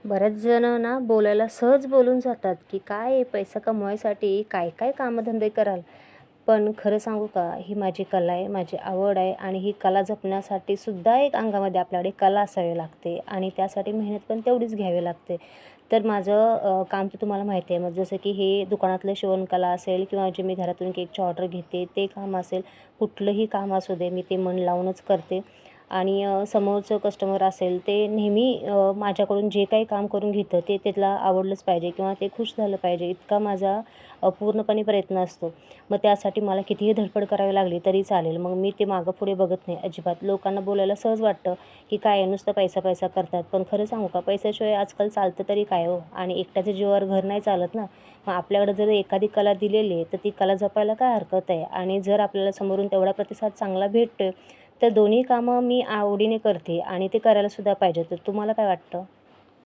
बऱ्याच जण ना बोलायला सहज बोलून जातात, की काय आहे पैसा कमवायसाठी काय काय कामधंदे कराल. पण खरं सांगू का, ही माझी कला आहे, माझी आवड आहे आणि ही कला जपण्यासाठी सुद्धा एक अंगामध्ये आपल्याकडे कला असावी लागते आणि त्यासाठी मेहनत पण तेवढीच घ्यावी लागते. तर माझं काम तर तुम्हाला माहिती आहे. मग जसं की हे दुकानातलं शिवणकला असेल किंवा जे मी घरातून केकची ऑर्डर घेते ते काम असेल, कुठलंही काम असू दे, मी ते मन लावूनच करते. आणि समोरचं कस्टमर असेल ते नेहमी माझ्याकडून जे काही काम करून घेतं ते त्याला आवडलंच पाहिजे किंवा ते खुश झालं पाहिजे इतका माझा पूर्णपणे प्रयत्न असतो. मग त्यासाठी मला कितीही धडपड करावी लागली तरी चालेल. मग मी ते मागं पुढे बघत नाही अजिबात. लोकांना बोलायला सहज वाटतं, की काय आहे नुसतं पैसा पैसा करतात. पण खरं सांगू का, पैशाशिवाय आजकाल चालतं तरी काय हो? आणि एकट्याच्या जीवावर घर नाही चालत ना. मग आपल्याकडे जर एखादी कला दिलेली आहे तर ती कला जपायला काय हरकत आहे? आणि जर आपल्याला समोरून तेवढा प्रतिसाद चांगला भेटतोय तर दोन्ही कामं मी आवडीने करते आणि ते करायला सुद्धा पाहिजे. तर तुम्हाला काय वाटतं?